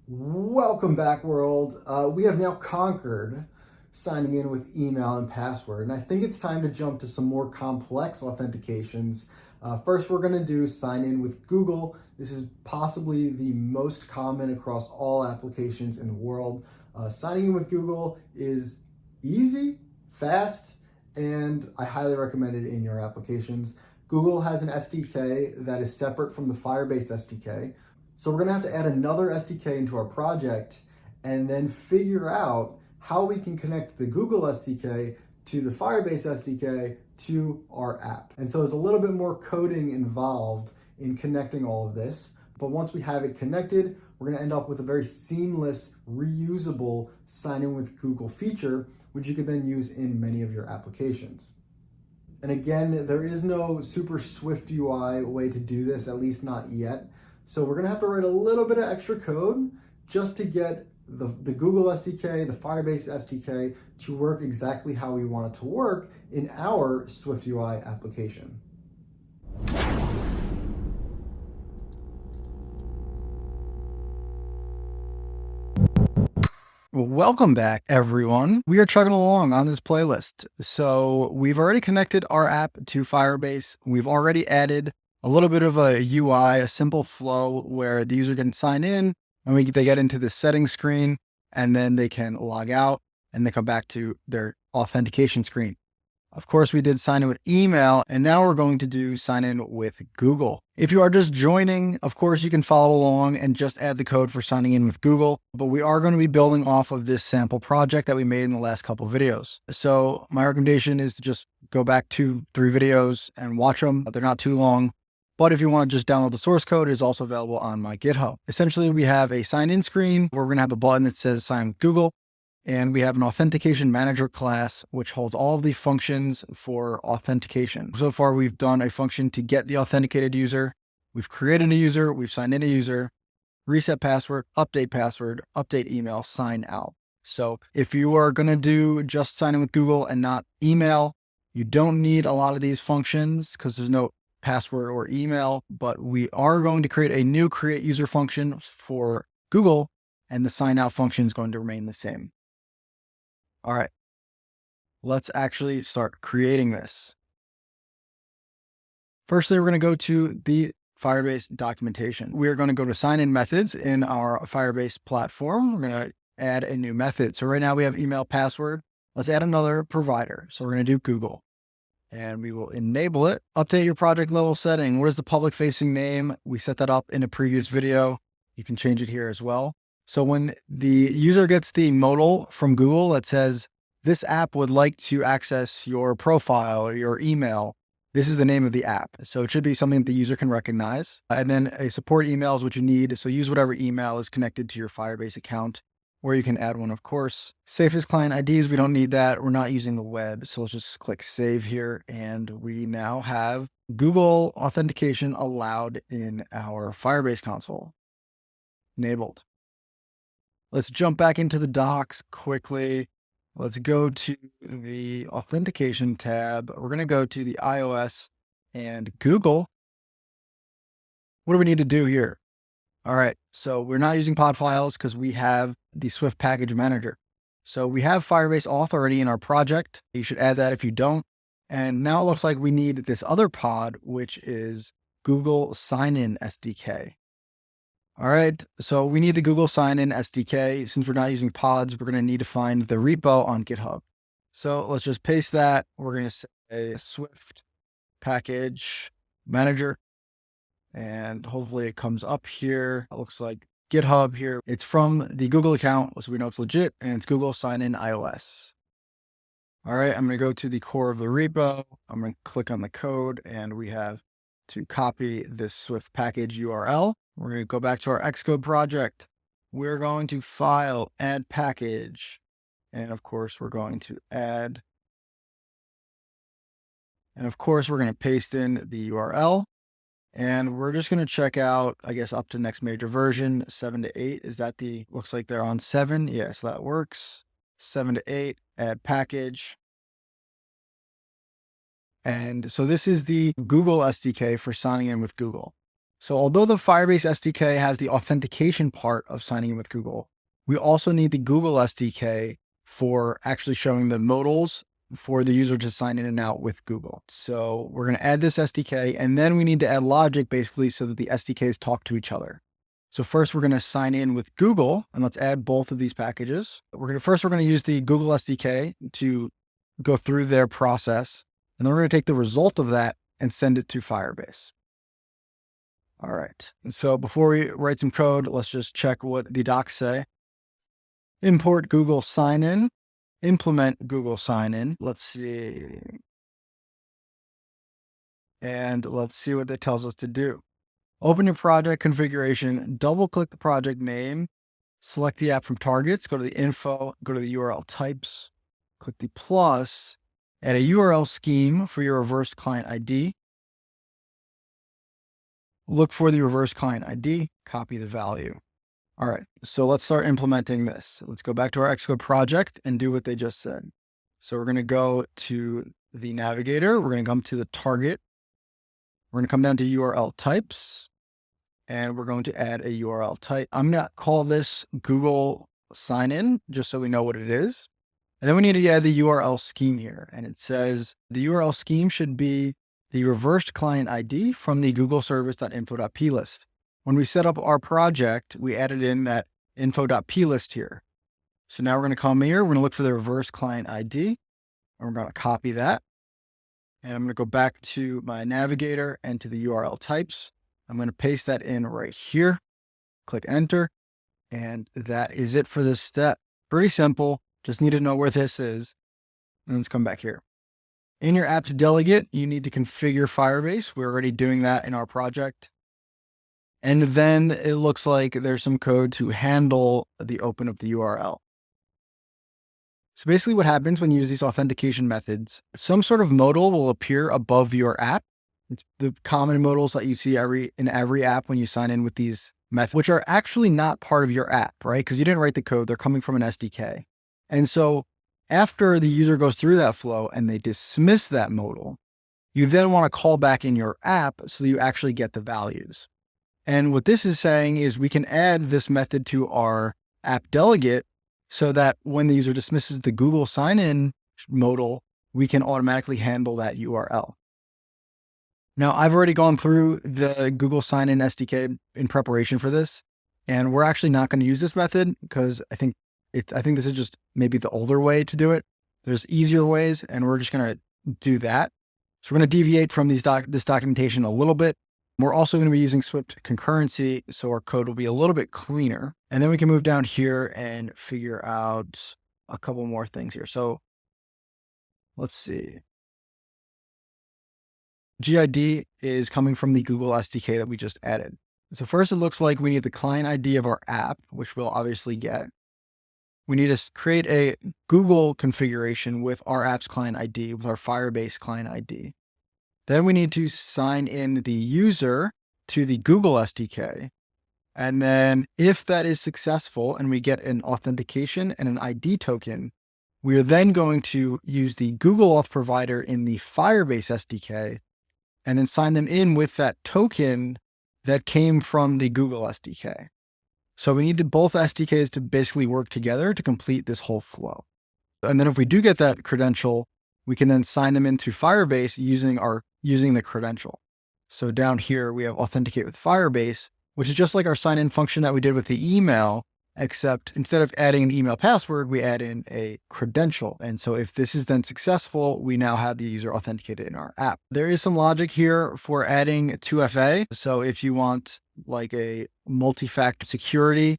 Welcome back, world. We have now conquered signing in with email and password, and I think it's time to jump to some more complex authentications. First, we're going to do sign in with Google. This is possibly the most common across all applications in the world. Signing in with Google is easy, fast, and I highly recommend it in your applications. Google has an SDK that is separate from the Firebase SDK. So we're gonna have to add another SDK into our project and then figure out how we can connect the Google SDK to the Firebase SDK to our app. And so there's a little bit more coding involved in connecting all of this. But once we have it connected, we're gonna end up with a very seamless, reusable sign in with Google feature, which you can then use in many of your applications. And again, there is no super Swift UI way to do this, at least not yet. So we're gonna have to write a little bit of extra code just to get the Google SDK, the Firebase SDK to work exactly how we want it to work in our Swift UI application. Welcome back, everyone. We are chugging along on this playlist. So we've already connected our app to Firebase. We've already added a little bit of a UI, a simple flow where the user can sign in and they get into the settings screen, and then they can log out and they come back to their authentication screen. Of course, we did sign in with email, and now we're going to do sign in with Google. If you are just joining, of course, you can follow along and just add the code for signing in with Google, but we are going to be building off of this sample project that we made in the last couple of videos. So my recommendation is to just go back 2-3 videos and watch them. They're not too long. But if you want to just download the source code, it is also available on my GitHub. Essentially, we have a sign in screen where we're going to have a button that says sign with Google. And we have an authentication manager class, which holds all of the functions for authentication. So far, we've done a function to get the authenticated user. We've created a user. We've signed in a user, reset password, update email, sign out. So if you are going to do just sign in with Google and not email, you don't need a lot of these functions because there's no password or email, but we are going to create a new create user function for Google, and the sign out function is going to remain the same. All right, let's actually start creating this. Firstly, we're going to go to the Firebase documentation. We are going to go to sign in methods in our Firebase platform. We're going to add a new method. So right now we have email, password. Let's add another provider. So we're going to do Google, and we will enable it. Update your project level setting. What is the public facing name? We set that up in a previous video. You can change it here as well. So when the user gets the modal from Google that says, this app would like to access your profile or your email, this is the name of the app. So it should be something that the user can recognize. And then a support email is what you need. So use whatever email is connected to your Firebase account, or you can add one, of course. Safest client IDs, we don't need that. We're not using the web. So let's just click save here. And we now have Google authentication allowed in our Firebase console. Enabled. Let's jump back into the docs quickly. Let's go to the authentication tab. We're going to go to the iOS and Google. What do we need to do here? All right, so we're not using pod files because we have the Swift package manager. So we have Firebase auth already in our project. You should add that if you don't. And now it looks like we need this other pod, which is Google Sign-In SDK. All right, so we need the Google Sign-In SDK. Since we're not using pods, we're going to need to find the repo on GitHub. So let's just paste that. We're going to say Swift package manager, and hopefully it comes up here. It looks like GitHub here. It's from the Google account, so we know it's legit, and it's Google Sign-In iOS. All right, I'm going to go to the core of the repo. I'm going to click on the code, and we have to copy this Swift package URL. We're going to go back to our Xcode project. We're going to file, add package. And of course, we're going to add. And of course, we're going to paste in the URL. And we're just going to check out, I guess, up to next major version, 7 to 8. Is that looks like they're on 7. Yeah, so that works. 7 to 8, add package. And so this is the Google SDK for signing in with Google. So although the Firebase SDK has the authentication part of signing in with Google, we also need the Google SDK for actually showing the modals for the user to sign in and out with Google. So we're going to add this SDK, and then we need to add logic basically so that the SDKs talk to each other. So first we're going to sign in with Google, and let's add both of these packages. We're going to use the Google SDK to go through their process, and then we're going to take the result of that and send it to Firebase. All right. So before we write some code, let's just check what the docs say. Import Google sign-in, implement Google sign-in. Let's see. And let's see what that tells us to do. Open your project configuration, double click the project name, select the app from targets, go to the info, go to the URL types, click the plus, add a URL scheme for your reverse client ID. Look for the reverse client ID, copy the value. All right, so let's start implementing this. Let's go back to our Xcode project and do what they just said. So we're going to go to the navigator. We're going to come to the target. We're going to come down to URL types, and we're going to add a URL type. I'm going to call this Google sign-in just so we know what it is. And then we need to add the URL scheme here. And it says the URL scheme should be the reversed client ID from the Google service.info.plist. When we set up our project, we added in that info.plist here. So now we're going to come here, we're going to look for the reverse client ID, and we're going to copy that. And I'm going to go back to my navigator and to the URL types. I'm going to paste that in right here, click enter, and that is it for this step. Pretty simple, just need to know where this is. And let's come back here. In your apps delegate, you need to configure Firebase. We're already doing that in our project. And then it looks like there's some code to handle the open of the URL. So basically what happens when you use these authentication methods, some sort of modal will appear above your app. It's the common modals that you see in every app when you sign in with these methods, which are actually not part of your app, right? Because you didn't write the code, they're coming from an SDK. And so after the user goes through that flow and they dismiss that modal, you then want to call back in your app so that you actually get the values. And what this is saying is we can add this method to our app delegate so that when the user dismisses the Google sign-in modal, we can automatically handle that URL. Now, I've already gone through the Google sign-in SDK in preparation for this, and we're actually not going to use this method because I think this is just maybe the older way to do it. There's easier ways, and we're just going to do that. So we're going to deviate from this documentation a little bit. We're also going to be using Swift concurrency, so our code will be a little bit cleaner. And then we can move down here and figure out a couple more things here. So let's see. GID is coming from the Google SDK that we just added. So first, it looks like we need the client ID of our app, which we'll obviously get. We need to create a Google configuration with our app's client ID, with our Firebase client ID. Then we need to sign in the user to the Google SDK. And then if that is successful and we get an authentication and an ID token, we are then going to use the Google Auth provider in the Firebase SDK and then sign them in with that token that came from the Google SDK. So we need both SDKs to basically work together to complete this whole flow. And then if we do get that credential, we can then sign them into Firebase using the credential. So down here, we have authenticate with Firebase, which is just like our sign-in function that we did with the email, except instead of adding an email password, we add in a credential. And so if this is then successful, we now have the user authenticated in our app. There is some logic here for adding 2FA. So if you want like a multi-factor security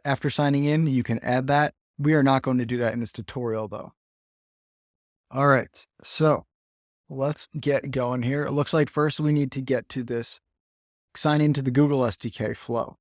after signing in, you can add that. We are not going to do that in this tutorial though. All right, so let's get going here. It looks like first we need to get to this sign into the Google SDK flow.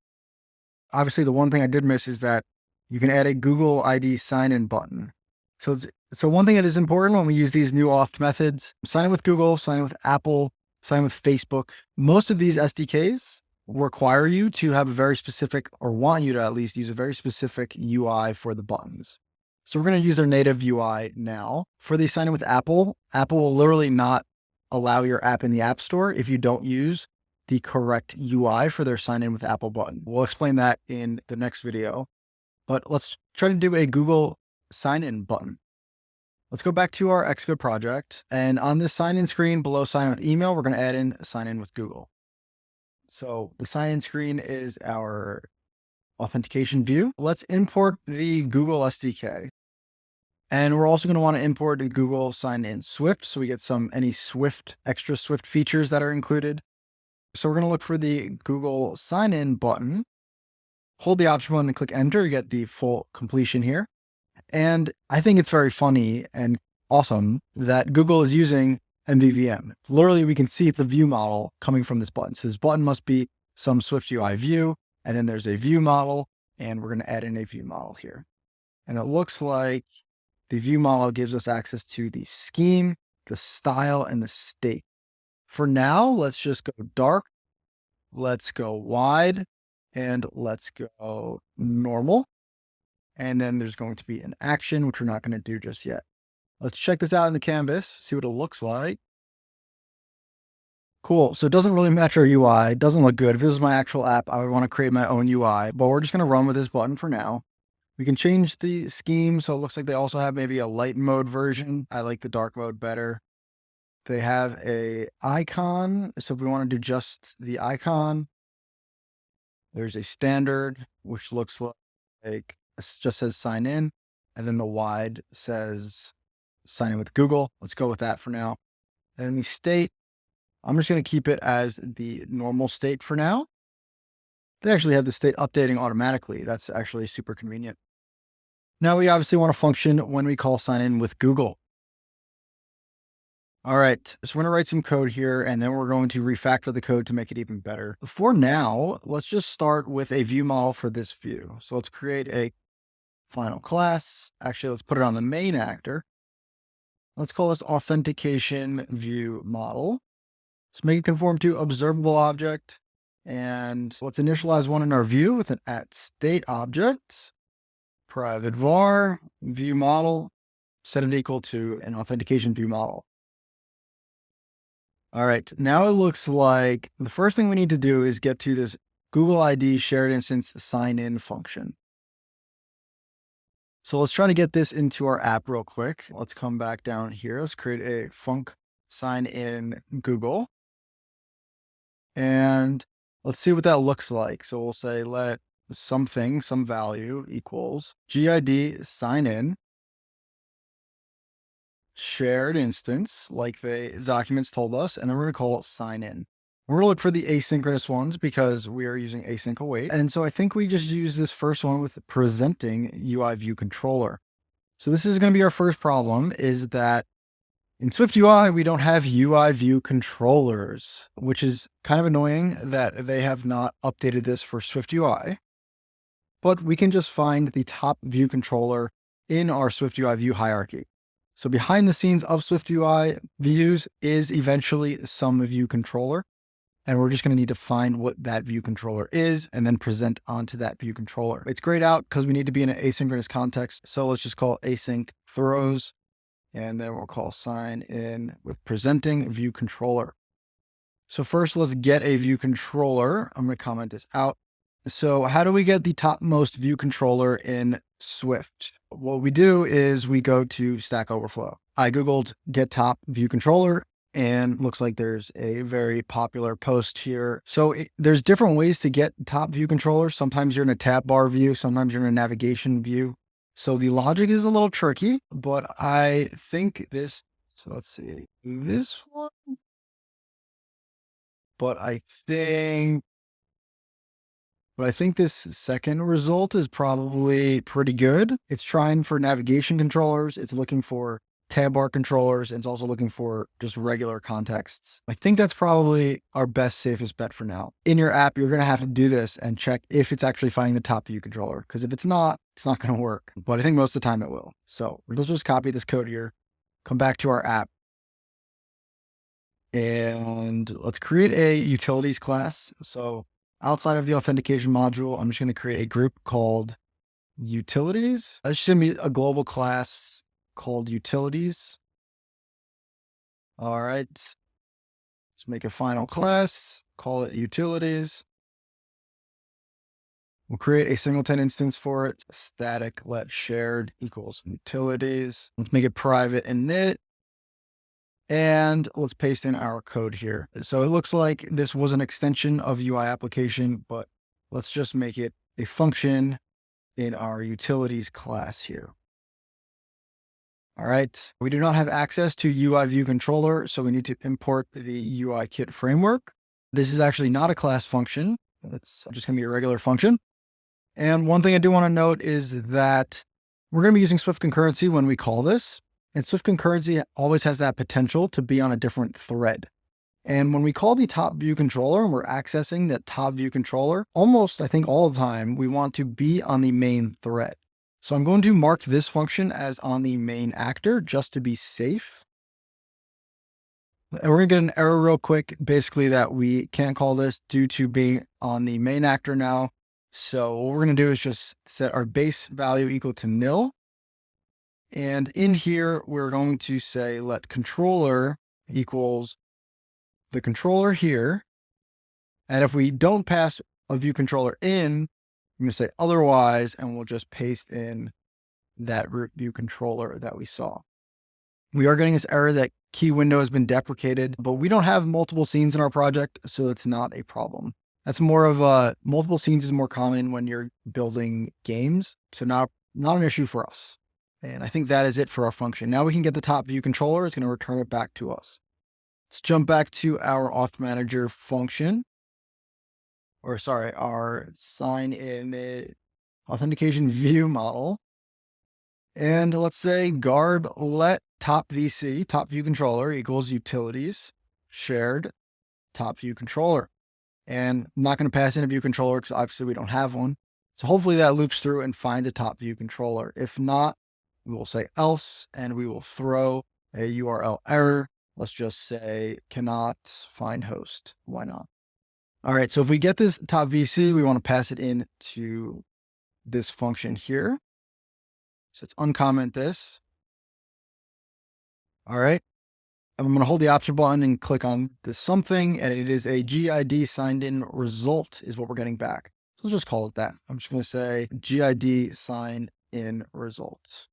Obviously, the one thing I did miss is that you can add a Google ID sign-in button. So one thing that is important when we use these new auth methods, sign in with Google, sign in with Apple, sign in with Facebook. Most of these SDKs require you to have a very specific, or want you to at least use a very specific UI for the buttons. So we're going to use their native UI now. For the sign in with Apple, Apple will literally not allow your app in the App Store if you don't use the correct UI for their sign in with Apple button. We'll explain that in the next video, but let's try to do a Google sign in button. Let's go back to our Xcode project, and on this sign in screen below sign in with email, we're going to add in sign in with Google. So the sign in screen is our authentication view. Let's import the Google SDK. And we're also going to want to import the Google sign in Swift, so we get any extra Swift features that are included. So we're going to look for the Google sign in button, hold the option button and click enter to get the full completion here. And I think it's very funny and awesome that Google is using MVVM. Literally, we can see the view model coming from this button. So this button must be some Swift UI view, and then there's a view model, and we're going to add in a view model here. And it looks like the view model gives us access to the scheme, the style, and the state. For now, let's just go dark, let's go wide, and let's go normal. And then there's going to be an action, which we're not going to do just yet. Let's check this out in the canvas, see what it looks like. Cool. So it doesn't really match our UI. It doesn't look good. If this was my actual app, I would want to create my own UI, but we're just going to run with this button for now. We can change the scheme. So it looks like they also have maybe a light mode version. I like the dark mode better. They have a icon. So if we want to do just the icon, there's a standard, which looks like it just says sign in. And then the wide says sign in with Google. Let's go with that for now. And then the state, I'm just going to keep it as the normal state for now. They actually have the state updating automatically. That's actually super convenient. Now we obviously want to function when we call sign in with Google. All right, so we're going to write some code here, and then we're going to refactor the code to make it even better. For now, let's just start with a view model for this view. So let's create a final class. Actually, let's put it on the main actor. Let's call this authentication view model. Let's make it conform to observable object. And let's initialize one in our view with an @state object, private var, view model, set it equal to an authentication view model. All right, now it looks like the first thing we need to do is get to this Google ID shared instance sign in function. So let's try to get this into our app real quick. Let's come back down here. Let's create a func sign in Google. And let's see what that looks like. So we'll say let some value equals GID sign in shared instance, like the documents told us, and then we're going to call it sign in. We're going to look for the asynchronous ones because we are using async await. And so I think we just use this first one with presenting UI view controller. So this is going to be our first problem, is that in Swift UI, we don't have UI view controllers, which is kind of annoying that they have not updated this for Swift UI. But we can just find the top view controller in our Swift UI view hierarchy. So behind the scenes of Swift UI views is eventually some view controller. And we're just going to need to find what that view controller is and then present onto that view controller. It's grayed out because we need to be in an asynchronous context. So let's just call async throws. And then we'll call sign in with presenting view controller. So first, let's get a view controller. I'm going to comment this out. So how do we get the topmost view controller in Swift? What we do is we go to Stack Overflow. I Googled get top view controller, and looks like there's a very popular post here. So there's different ways to get top view controller. Sometimes you're in a tab bar view. Sometimes you're in a navigation view. So the logic is a little tricky, but I think this, so let's see, this one, but I think this second result is probably pretty good. It's trying for navigation controllers. It's looking for tab bar controllers. And it's also looking for just regular contexts. I think that's probably our best, safest bet for now. In your app, you're going to have to do this and check if it's actually finding the top view controller. Because if it's not going to work. But I think most of the time it will. So we'll just copy this code here, come back to our app. And let's create a utilities class. So outside of the authentication module, I'm just going to create a group called utilities. This should be a global class called utilities. All right. Let's make a final class. call it utilities. We'll create a singleton instance for it. Static let shared equals utilities. Let's make it private init. And let's paste in our code here. So it looks like this was an extension of UI application, but let's just make it a function in our utilities class here. All right. We do not have access to UI view controller, so we need to import the UI kit framework. This is actually not a class function. It's just going to be a regular function. And one thing I do want to note is that we're going to be using Swift concurrency when we call this. And Swift concurrency always has that potential to be on a different thread. And when we call the top view controller and we're accessing that top view controller, almost, I think all the time, we want to be on the main thread. So I'm going to mark this function as on the main actor just to be safe. And we're going to get an error real quick, basically that we can't call this due to being on the main actor now. So what we're going to do is just set our base value equal to nil. And in here, we're going to say let controller equals the controller here. And if we don't pass a view controller in, I'm going to say otherwise, and we'll just paste in that root view controller that we saw. We are getting this error that key window has been deprecated, but we don't have multiple scenes in our project, so it's not a problem. That's more of a multiple scenes is more common when you're building games, so not an issue for us. And I think that is it for our function. Now we can get the top view controller. It's going to return it back to us. Let's jump back to our auth manager function, our sign in authentication view model. And let's say garb let top VC, top view controller equals utilities shared top view controller. And I'm not going to pass in a view controller because obviously we don't have one. So hopefully that loops through and finds a top view controller. If not, we will say else and we will throw a URL error. Let's just say cannot find host. Why not? All right. So if we get this top VC, we want to pass it in to this function here. So let's uncomment this. All right. I'm going to hold the option button and click on this something, and it is a GID signed in result is what we're getting back. So let's just call it that. I'm just going to say GID signed in results.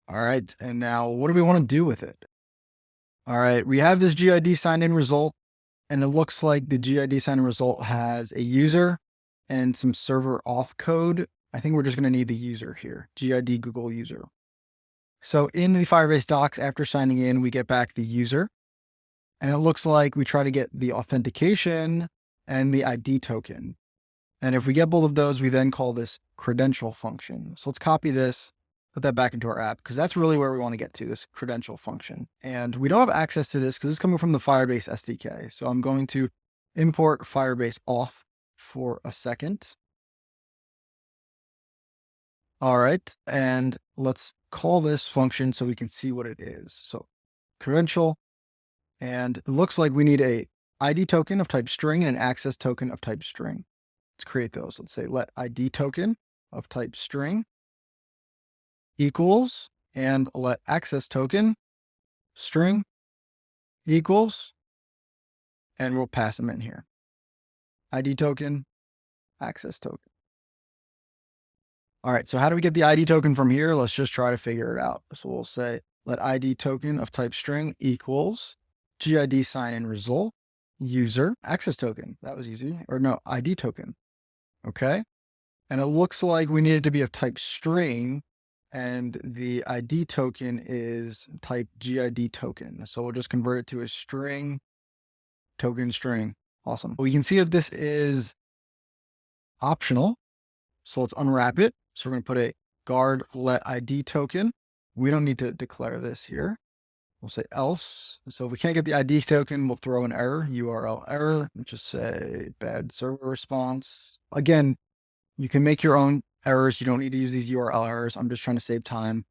All right. And now what do we want to do with it? All right. We have this GID signed in result, and it looks like the GID signed in result has a user and some server auth code. I think we're just going to need the user here, GID Google user. So in the Firebase docs, after signing in, we get back the user, and it looks like we try to get the authentication and the ID token. And if we get both of those, we then call this credential function. So let's copy this, put that back into our app, because that's really where we want to get to, this credential function. And we don't have access to this because it's coming from the Firebase SDK. So I'm going to import Firebase auth for a second. All right. And let's call this function so we can see what it is. So credential, and it looks like we need a ID token of type string and an access token of type string. Let's create those. Let's say let ID token of type string equals, and let access token string equals, and we'll pass them in here. ID token, access token. All right, so how do we get the ID token from here? Let's just try to figure it out. So we'll say let ID token of type string equals GID sign in result user access token. That was easy. Or no, ID token. Okay. And it looks like we need it to be of type string, and the ID token is type GID token. So we'll just convert it to a string token string. Awesome. We can see that this is optional. So let's unwrap it. So we're going to put a guard let ID token. We don't need to declare this here. We'll say else. So if we can't get the ID token, we'll throw an error, URL error. We'll just say bad server response. Again, you can make your own errors. You don't need to use these URL errors. I'm just trying to save time.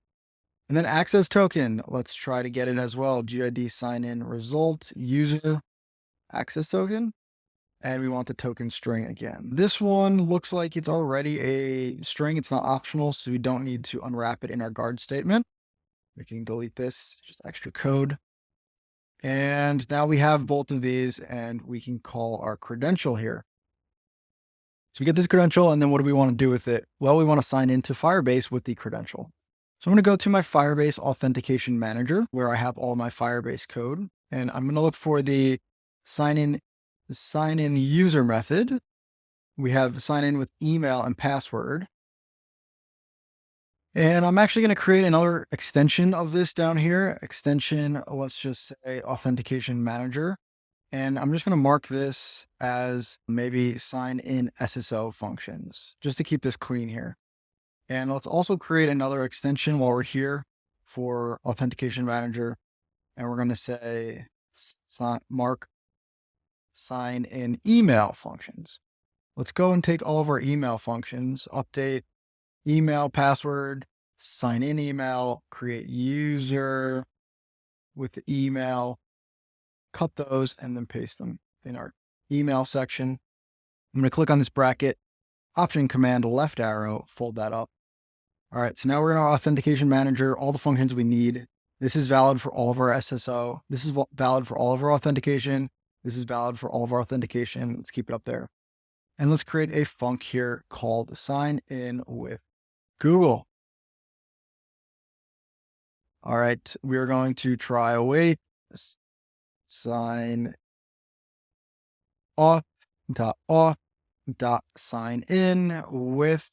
And then access token. Let's try to get it as well. GID sign in result user access token. And we want the token string again. This one looks like it's already a string. It's not optional, so we don't need to unwrap it in our guard statement. We can delete this, just extra code. And now we have both of these and we can call our credential here. So we get this credential, and then what do we want to do with it? Well, we want to sign into Firebase with the credential. So I'm going to go to my Firebase Authentication Manager where I have all my Firebase code, and I'm going to look for the sign in user method. We have sign in with email and password. And I'm actually going to create another extension of this down here. Extension, let's just say Authentication Manager. And I'm just going to mark this as maybe sign in SSO functions, just to keep this clean here. And let's also create another extension while we're here for Authentication Manager. And we're going to say mark sign in email functions. Let's go and take all of our email functions, update email, password, sign in email, create user with the email, cut those, and then paste them in our email section. I'm going to click on this bracket, Option Command left arrow, fold that up. All right, so now we're in our Authentication Manager, all the functions we need. This is valid for all of our SSO. This is valid for all of our authentication. This is valid for all of our authentication. Let's keep it up there. And let's create a func here called sign in with Google. All right, we are going to try await sign sign in with,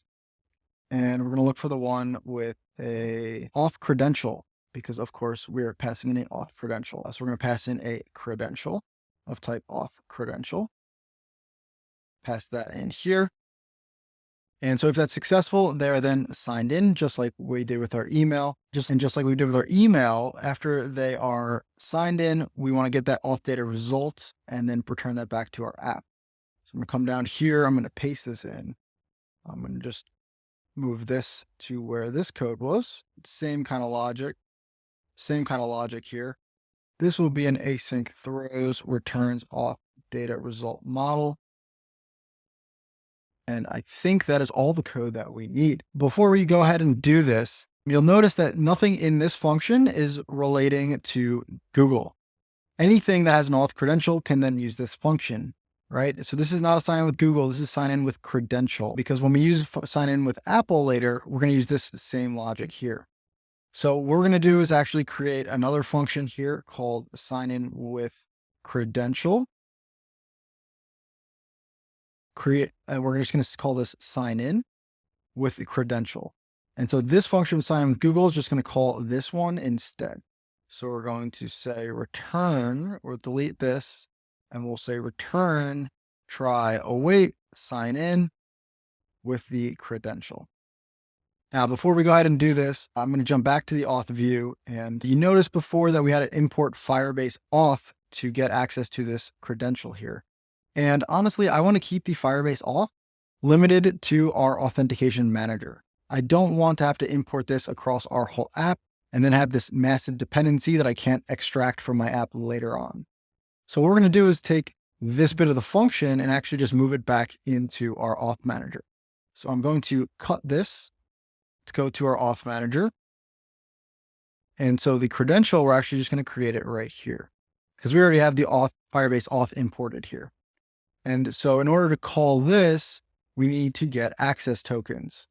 and we're going to look for the one with a auth credential, because of course we're passing in an auth credential. So we're going to pass in a credential of type auth credential. Pass that in here. And so if that's successful, they're then signed in, just like we did with our email. Just like we did with our email, after they are signed in, we want to get that auth data result and then return that back to our app. So I'm going to come down here. I'm going to paste this in. I'm going to just move this to where this code was. Same kind of logic here. This will be an async throws returns auth data result model. And I think that is all the code that we need. Before we go ahead and do this, you'll notice that nothing in this function is relating to Google. Anything that has an auth credential can then use this function, right? So this is not a sign in with Google. This is sign in with credential, because when we use sign in with Apple later, we're going to use this same logic here. So what we're going to do is actually create another function here called sign in with credential. We're just going to call this sign in with the credential. And so this function with sign in with Google is just going to call this one instead. So we're going to say return, or delete this, and we'll say return, try await, sign in with the credential. Now, before we go ahead and do this, I'm going to jump back to the auth view. And you noticed before that we had to import Firebase auth to get access to this credential here. And honestly, I want to keep the Firebase auth limited to our authentication manager. I don't want to have to import this across our whole app and then have this massive dependency that I can't extract from my app later on. So what we're going to do is take this bit of the function and actually just move it back into our auth manager. So I'm going to cut this. Let's go to our auth manager. And so the credential, we're actually just going to create it right here because we already have the Firebase auth imported here. And so in order to call this, we need to get access tokens.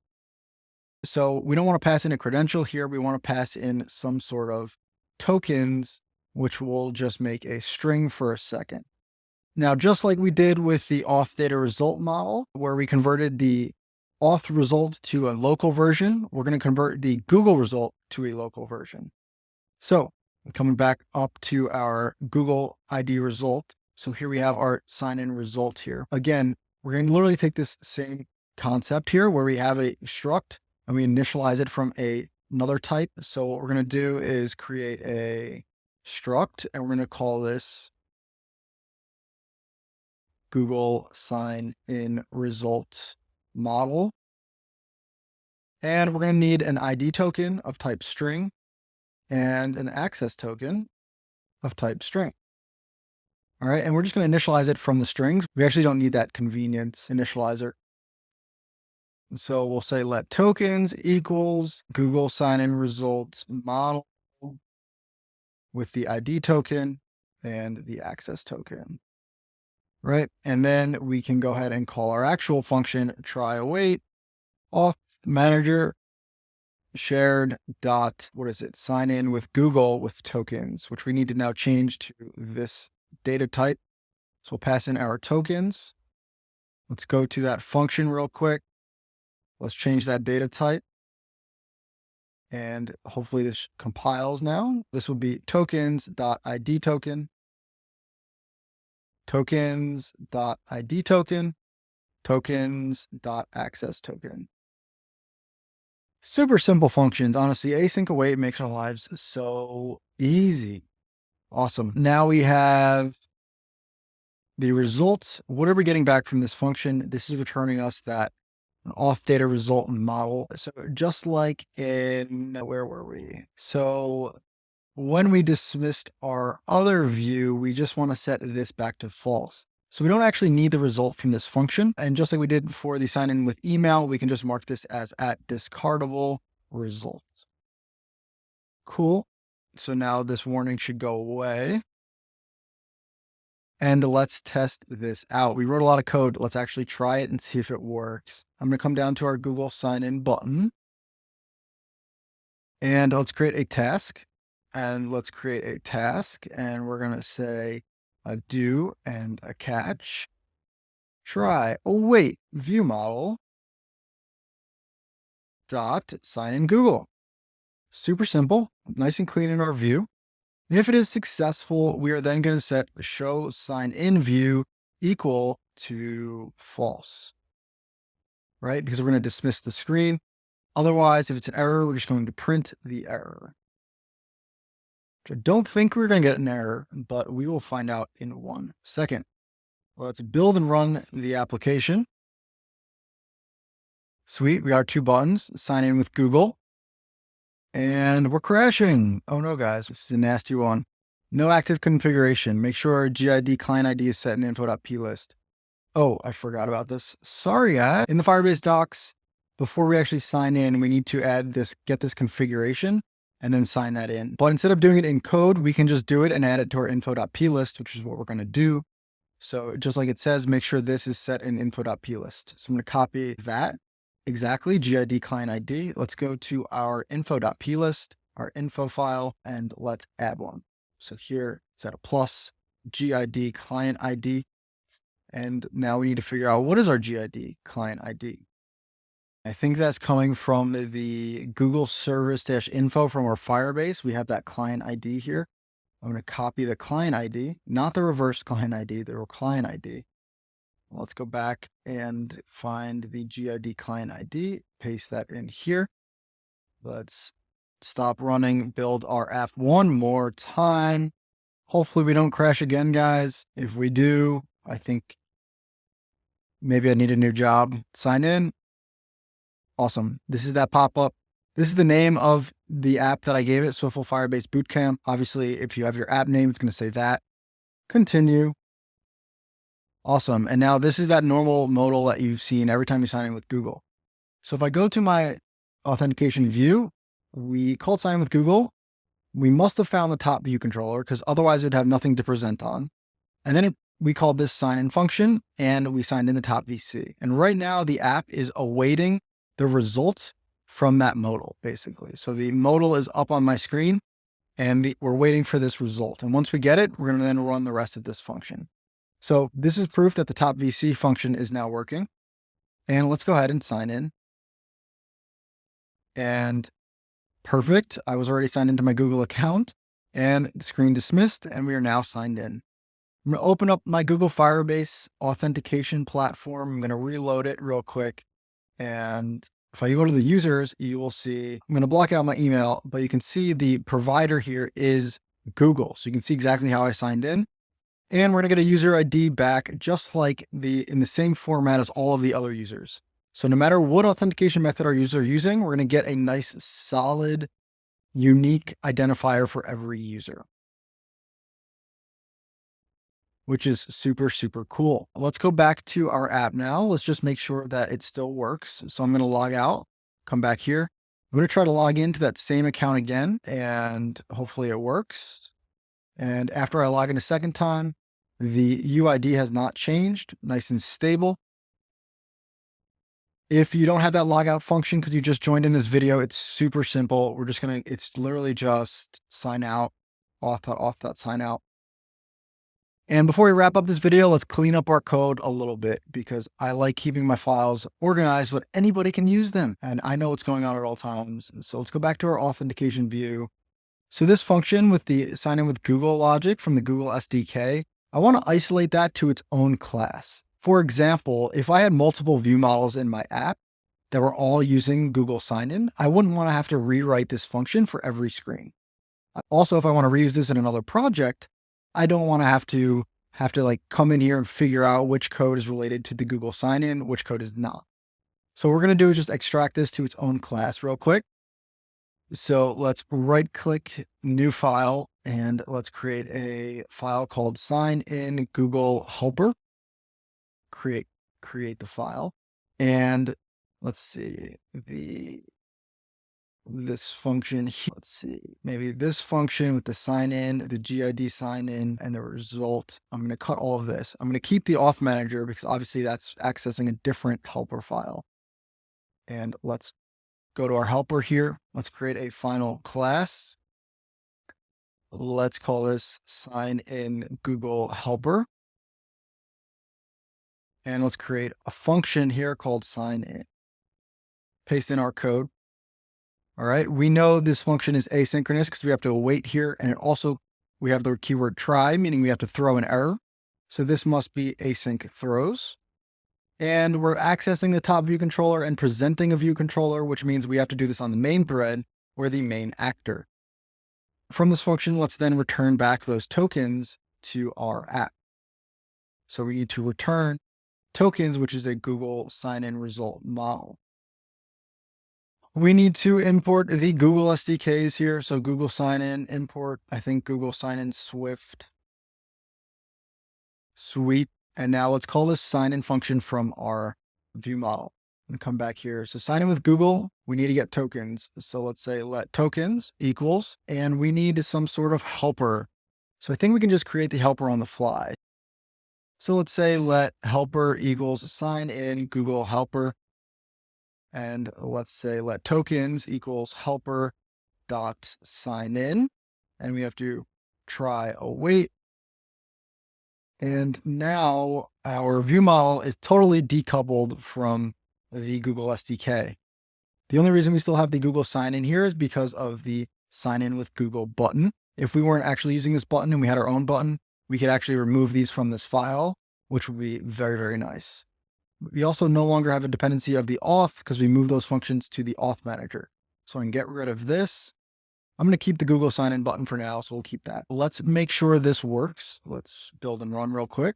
So we don't want to pass in a credential here. We want to pass in some sort of tokens, which will just make a string for a second. Now, just like we did with the auth data result model, where we converted the auth result to a local version, we're going to convert the Google result to a local version. So coming back up to our Google ID result. So here we have our sign-in result here. Again, we're going to literally take this same concept here where we have a struct and we initialize it from another type. So what we're going to do is create a struct and we're going to call this Google sign-in result model. And we're going to need an ID token of type string and an access token of type string. All right, and we're just going to initialize it from the strings. We actually don't need that convenience initializer. So we'll say let tokens equals Google sign-in results model with the ID token. and the access token. Right. And then we can go ahead and call our actual function try await auth manager shared dot, what is it? Sign in with Google with tokens, which we need to now change to this data type. So we'll pass in our tokens. Let's go to that function real quick. Let's change that data type. And hopefully this compiles now. This will be tokens.id token, tokens.id token, tokens.access token. Super simple functions. Honestly, async await makes our lives so easy. Awesome. Now we have the results. What are we getting back from this function? This is returning us that auth data result model. So just like in, where were we? So when we dismissed our other view, we just want to set this back to false. So we don't actually need the result from this function. And just like we did for the sign in with email, we can just mark this as @discardable result. Cool. So now this warning should go away. And let's test this out. We wrote a lot of code. Let's actually try it and see if it works. I'm going to come down to our Google sign in button. And let's create a task. And let's create a task. And we're going to say a do and a catch. Try await view model dot sign in Google. Super simple, nice and clean in our view. And if it is successful, we are then going to set show sign in view equal to false, right? Because we're going to dismiss the screen. Otherwise, if it's an error, we're just going to print the error. Which I don't think we're going to get an error, but we will find out in 1 second. Let's build and run the application. Sweet, we got our 2 buttons, sign in with Google. And we're crashing. Oh no, guys, this is a nasty one. No active configuration. Make sure our GID client ID is set in info.plist. Oh, I forgot about this. Sorry, guys. In the Firebase docs, before we actually sign in, we need to add this, get this configuration, and then sign that in. But instead of doing it in code, we can just do it and add it to our info.plist, which is what we're going to do. So just like it says, make sure this is set in info.plist. So I'm going to copy that. Exactly, GID client ID. Let's go to our info.plist, our info file, and let's add one. So here it's at a plus GID client ID. And now we need to figure out what is our GID client ID. I think that's coming from the Google service-info from our Firebase. We have that client ID here. I'm going to copy the client ID, not the reverse client ID, the client ID. Let's go back and find the GID client ID, paste that in here. Let's stop running, build our app one more time. Hopefully we don't crash again, guys. If we do, I think maybe I need a new job. Sign in. Awesome. This is that pop-up. This is the name of the app that I gave it, Swiftful Firebase Bootcamp. Obviously, if you have your app name, it's going to say that. Continue. Awesome. And now this is that normal modal that you've seen every time you sign in with Google. So if I go to my authentication view, we called sign in with Google. We must have found the top view controller because otherwise it would have nothing to present on. And then we called this sign in function and we signed in the top VC. And right now the app is awaiting the result from that modal, basically. So the modal is up on my screen and we're waiting for this result. And once we get it, we're going to then run the rest of this function. So this is proof that the top VC function is now working. And let's go ahead and sign in. And perfect. I was already signed into my Google account and the screen dismissed and we are now signed in. I'm going to open up my Google Firebase authentication platform. I'm going to reload it real quick. And if I go to the users, you will see, I'm going to block out my email, but you can see the provider here is Google. So you can see exactly how I signed in. And we're going to get a user ID back just like in the same format as all of the other users. So no matter what authentication method our users are using, we're going to get a nice, solid, unique identifier for every user, which is super, super cool. Let's go back to our app now. Let's just make sure that it still works. So I'm going to log out, come back here. I'm going to try to log into that same account again, and hopefully it works. And after I log in a second time, the UID has not changed, nice and stable. If you don't have that logout function because you just joined in this video, it's super simple. It's literally just sign out, auth.auth.sign out. And before we wrap up this video, let's clean up our code a little bit because I like keeping my files organized so that anybody can use them. And I know what's going on at all times. So let's go back to our authentication view. So this function with the sign in with Google logic from the Google SDK, I want to isolate that to its own class. For example, if I had multiple view models in my app that were all using Google sign-in, I wouldn't want to have to rewrite this function for every screen. Also, if I want to reuse this in another project, I don't want to have to like come in here and figure out which code is related to the Google sign-in, which code is not. So what we're going to do is just extract this to its own class real quick. So let's right click new file and let's create a file called sign in Google helper. Create the file. And let's see this function here. Let's see, maybe this function with the sign in, the GID sign in, and the result. I'm going to cut all of this. I'm going to keep the auth manager because obviously that's accessing a different helper file. And let's go to our helper here. Let's create a final class. Let's call this sign in Google helper. And let's create a function here called sign in. Paste in our code. All right, we know this function is asynchronous because we have to await here. And we have the keyword try, meaning we have to throw an error. So this must be async throws. And we're accessing the top view controller and presenting a view controller, which means we have to do this on the main thread or the main actor. From this function, let's then return back those tokens to our app. So we need to return tokens, which is a Google sign-in result model. We need to import the Google SDKs here. So Google sign-in, import, I think Google sign-in Swift. Sweet. And now let's call this sign-in function from our view model and come back here. So sign in with Google, we need to get tokens. So let's say let tokens equals, and we need some sort of helper. So I think we can just create the helper on the fly. So let's say let helper equals sign in Google helper. And let's say let tokens equals helper dot sign in. And we have to try await. And now our view model is totally decoupled from the Google SDK. The only reason we still have the Google sign in here is because of the sign in with Google button. If we weren't actually using this button and we had our own button, we could actually remove these from this file, which would be very, very nice. We also no longer have a dependency of the auth because we move those functions to the auth manager. So I can get rid of this. I'm going to keep the Google sign in button for now, so we'll keep that. Let's make sure this works. Let's build and run real quick.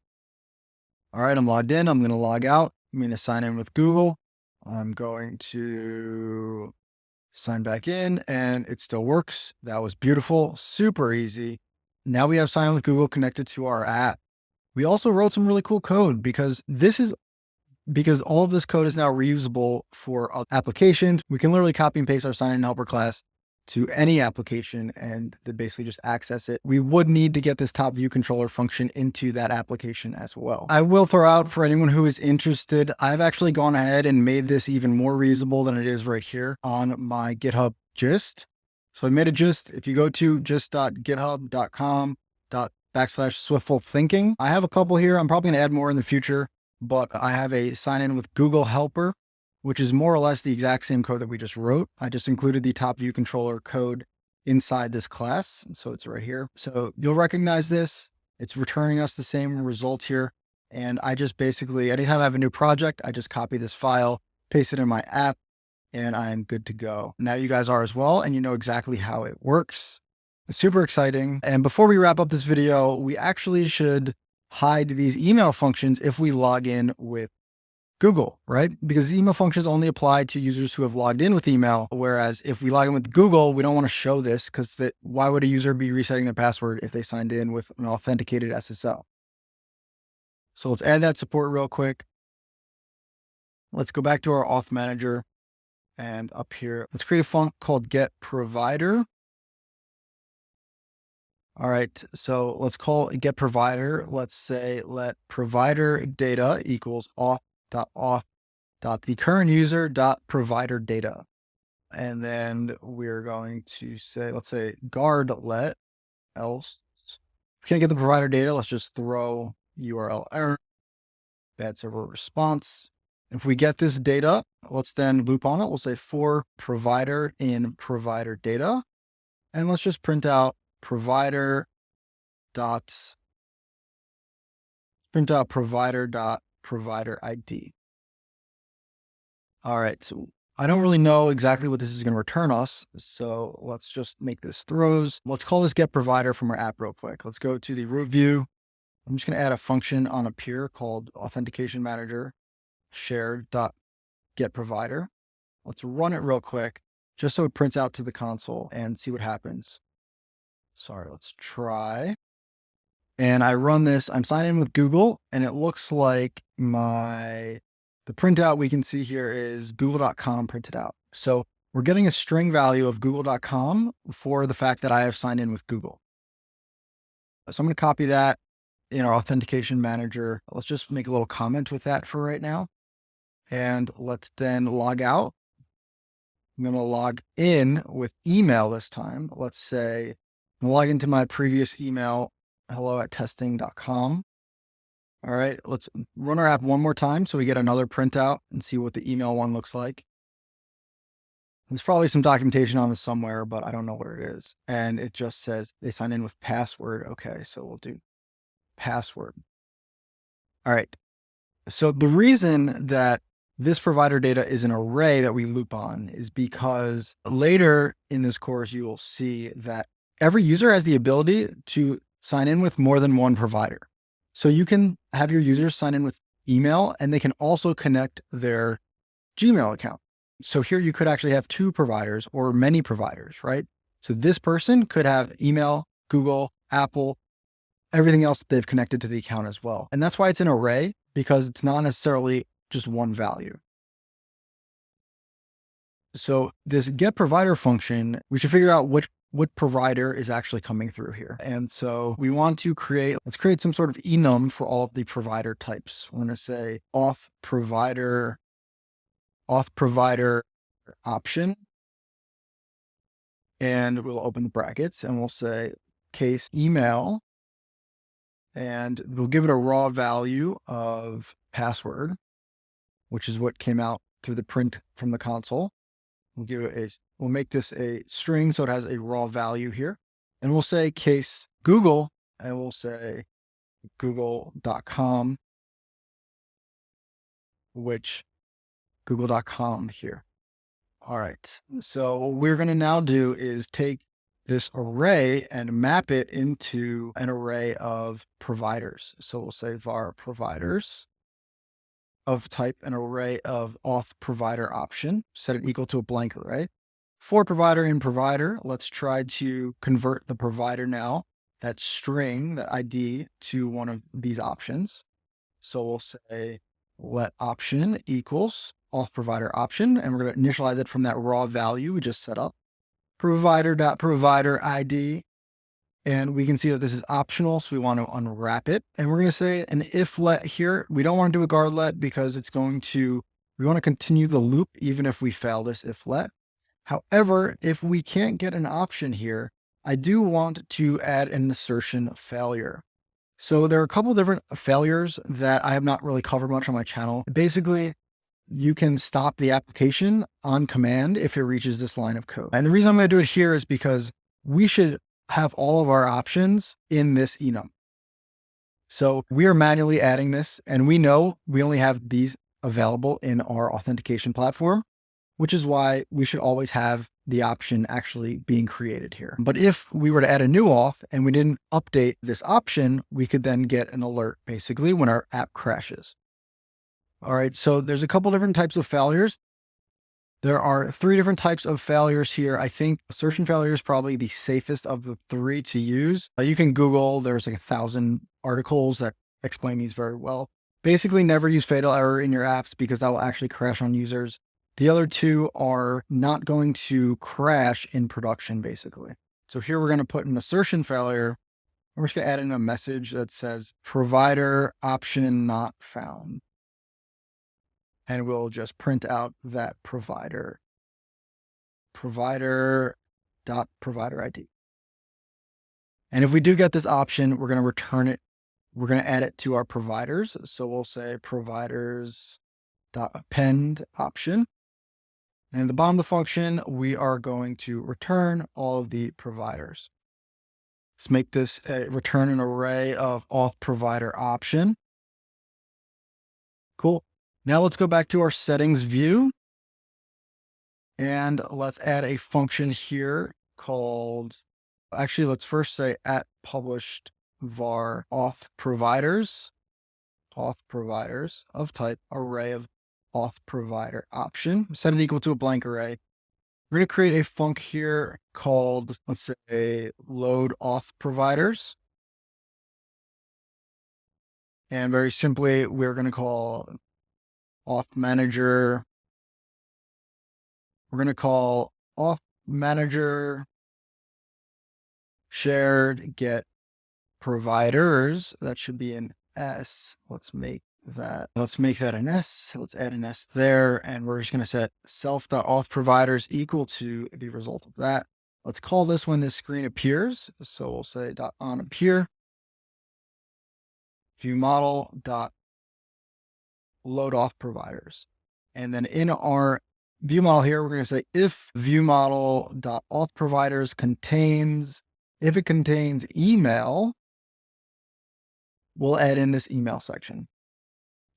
All right, I'm logged in. I'm going to log out. I'm going to sign in with Google. I'm going to sign back in and it still works. That was beautiful, super easy. Now we have sign in with Google connected to our app. We also wrote some really cool code because all of this code is now reusable for applications. We can literally copy and paste our sign in helper class to any application and then basically just access it. We would need to get this top view controller function into that application as well. I will throw out for anyone who is interested, I've actually gone ahead and made this even more reusable than it is right here on my GitHub gist. So I made a gist. If you go to gist.github.com/swiftfulthinking, I have a couple here. I'm probably going to add more in the future, but I have a sign in with Google helper, which is more or less the exact same code that we just wrote. I just included the top view controller code inside this class. So it's right here. So you'll recognize this. It's returning us the same result here. And I just basically, anytime I have a new project, I just copy this file, paste it in my app, and I'm good to go. Now you guys are as well, and you know exactly how it works. It's super exciting. And before we wrap up this video, we actually should hide these email functions if we log in with Google, right? Because the email functions only apply to users who have logged in with email. Whereas if we log in with Google, we don't want to show this because why would a user be resetting their password if they signed in with an authenticated SSL? So let's add that support real quick. Let's go back to our auth manager and up here, let's create a function called get provider. All right, so let's call get provider. Let's say let provider data equals auth.the current user dot provider data. And then we're going to say, let's say guard let else. If we can't get the provider data, let's just throw URL error, bad server response. If we get this data, let's then loop on it. We'll say for provider in provider data. And let's just print out provider dot provider ID. All right, so I don't really know exactly what this is going to return us. So let's just make this throws. Let's call this get provider from our app real quick. Let's go to the root view. I'm just going to add a function on up here called authentication manager shared dot get provider. Let's run it real quick just so it prints out to the console and see what happens. Sorry, let's try. And I run this, I'm signed in with Google, and it looks like the printout we can see here is google.com printed out. So we're getting a string value of google.com for the fact that I have signed in with Google. So I'm going to copy that in our authentication manager. Let's just make a little comment with that for right now. And let's then log out. I'm going to log in with email this time. Let's say I'm log into my previous email, hello@testing.com. All right, let's run our app one more time so we get another printout and see what the email one looks like. There's probably some documentation on this somewhere, but I don't know what it is. And it just says they sign in with password. Okay, so we'll do password. All right. So the reason that this provider data is an array that we loop on is because later in this course, you will see that every user has the ability to sign in with more than one provider. So you can have your users sign in with email and they can also connect their Gmail account. So here you could actually have two providers or many providers, right? So this person could have email, Google, Apple, everything else that they've connected to the account as well. And that's why it's an array, because it's not necessarily just one value. So this get provider function, we should figure out what provider is actually coming through here. And so we want to let's create some sort of enum for all of the provider types. We're going to say auth provider option. And we'll open the brackets and we'll say case email. And we'll give it a raw value of password, which is what came out through the print from the console. We'll make this a string so it has a raw value here. And we'll say case Google, and we'll say google.com, which google.com here. All right. So what we're going to now do is take this array and map it into an array of providers. So we'll say var providers of type an array of auth provider option, set it equal to a blank array. For provider in provider, let's try to convert the provider now, that string, that ID, to one of these options. So we'll say let option equals auth provider option, and we're going to initialize it from that raw value we just set up. Provider.provider ID. And we can see that this is optional, so we want to unwrap it. And we're going to say an if let here. We don't want to do a guard let because we want to continue the loop even if we fail this if let. However, if we can't get an option here, I do want to add an assertion failure. So there are a couple of different failures that I have not really covered much on my channel. Basically, you can stop the application on command if it reaches this line of code. And the reason I'm going to do it here is because we should have all of our options in this enum. So we are manually adding this, and we know we only have these available in our authentication platform, which is why we should always have the option actually being created here. But if we were to add a new auth and we didn't update this option, we could then get an alert basically when our app crashes. All right, so there's a couple different types of failures. There are 3 different types of failures here. I think assertion failure is probably the safest of the 3 to use. You can Google, there's like 1,000 articles that explain these very well. Basically, never use fatal error in your apps because that will actually crash on users. The other 2 are not going to crash in production, basically. So here we're going to put an assertion failure We're just going to add in a message that says provider option not found. And we'll just print out that provider dot provider ID. And if we do get this option, we're going to return it. We're going to add it to our providers. So we'll say providers dot append option. And at the bottom of the function, we are going to return all of the providers. Let's make this return an array of auth provider option. Cool. Now let's go back to our settings view. And let's add a function here called, actually, let's first say at published var auth providers of type array of auth provider option. Set it equal to a blank array. We're going to create a func here called, let's say, load auth providers. And very simply, we're going to call auth manager. We're going to call auth manager shared get providers. That should be an S. Let's make that an S. Let's add an S there. And we're just going to set self.auth providers equal to the result of that. Let's call this when this screen appears. So we'll say .on appear view model dot load auth providers. And then in our view model here, we're going to say if view model dot auth providers contains, if it contains email, we'll add in this email section.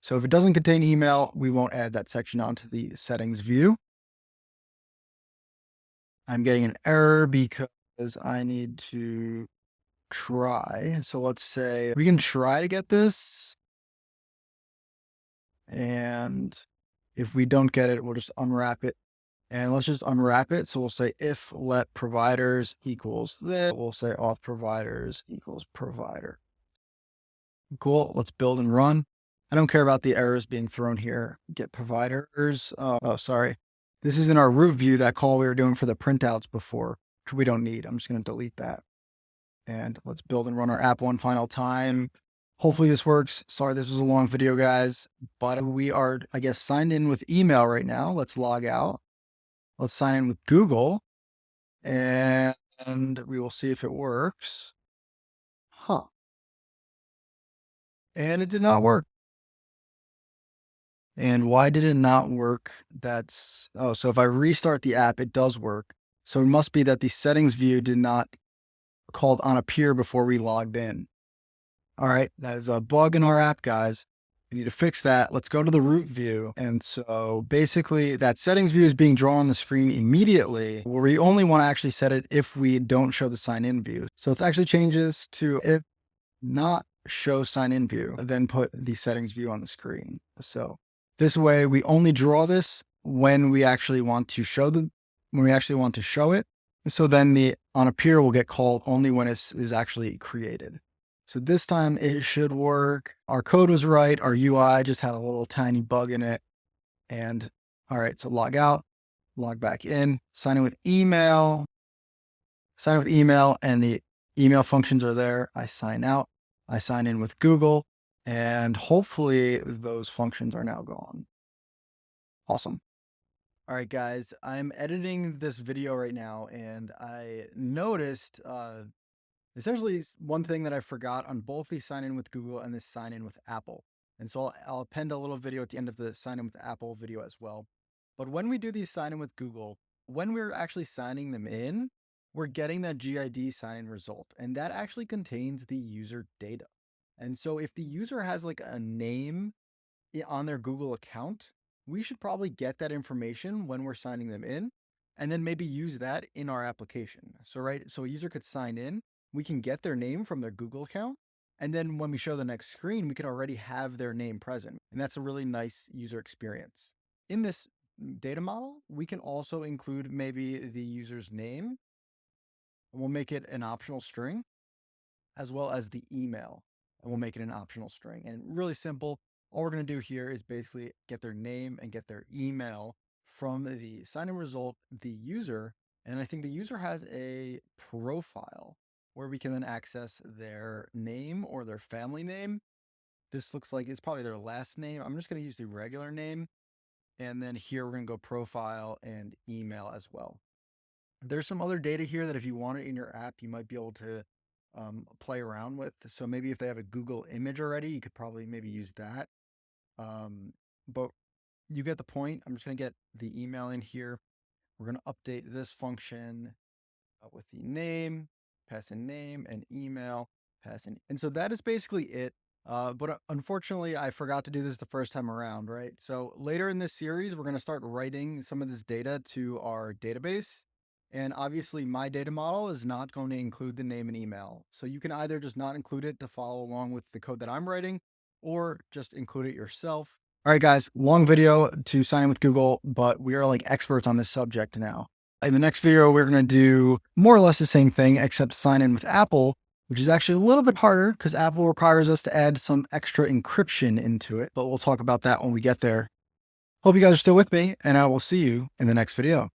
So if it doesn't contain email, we won't add that section onto the settings view. I'm getting an error because I need to try. So let's say we can try to get this. And if we don't get it, we'll just unwrap it. And let's just unwrap it. So we'll say if let providers equals this, we'll say auth providers equals provider. Cool. Let's build and run. I don't care about the errors being thrown here. Get providers. Oh, sorry. This is in our root view, that call we were doing for the printouts before, which we don't need. I'm just going to delete that. And let's build and run our app one final time. Hopefully this works. Sorry, this was a long video, guys, but we are, I guess, signed in with email right now. Let's log out. Let's sign in with Google and we will see if it works. Huh. And it did not work. And why did it not work? So if I restart the app, it does work. So it must be that the settings view did not called on appear before we logged in. All right, that is a bug in our app, guys. We need to fix that. Let's go to the root view. And so basically that settings view is being drawn on the screen immediately, where we only want to actually set it if we don't show the sign in view. So let's actually change this to if not show sign in view, then put the settings view on the screen. So this way we only draw this when we actually want to show it. So then the on appear will get called only when it is actually created. So this time it should work. Our code was right. Our UI just had a little tiny bug in it. And all right, so log out, log back in, sign in with email, and the email functions are there. I sign out, I sign in with Google, and hopefully those functions are now gone. Awesome. All right, guys, I'm editing this video right now, and I noticed essentially one thing that I forgot on both the sign in with Google and the sign in with Apple. And so I'll append a little video at the end of the sign in with Apple video as well. But when we do these sign in with Google, when we're actually signing them in, we're getting that GID sign in result, and that actually contains the user data. And so if the user has like a name on their Google account, we should probably get that information when we're signing them in, and then maybe use that in our application. So a user could sign in, we can get their name from their Google account, and then when we show the next screen, we could already have their name present. And that's a really nice user experience. In this data model, we can also include maybe the user's name. We'll make it an optional string, as well as the email, and we'll make it an optional string. And really simple. All we're going to do here is basically get their name and get their email from the sign-in result, the user. And I think the user has a profile where we can then access their name or their family name. This looks like it's probably their last name. I'm just going to use the regular name. And then here we're going to go profile and email as well. There's some other data here that if you want it in your app, you might be able to play around with. So maybe if they have a Google image already, you could probably maybe use that. But you get the point. I'm just going to get the email in here. We're going to update this function with the name, pass in name and email, pass in. And so that is basically it. But unfortunately, I forgot to do this the first time around, right? So later in this series, we're going to start writing some of this data to our database. And obviously, my data model is not going to include the name and email. So you can either just not include it to follow along with the code that I'm writing, or just include it yourself. All right, guys, long video to sign in with Google, but we are like experts on this subject now. In the next video, we're going to do more or less the same thing, except sign in with Apple, which is actually a little bit harder because Apple requires us to add some extra encryption into it. But we'll talk about that when we get there. Hope you guys are still with me, and I will see you in the next video.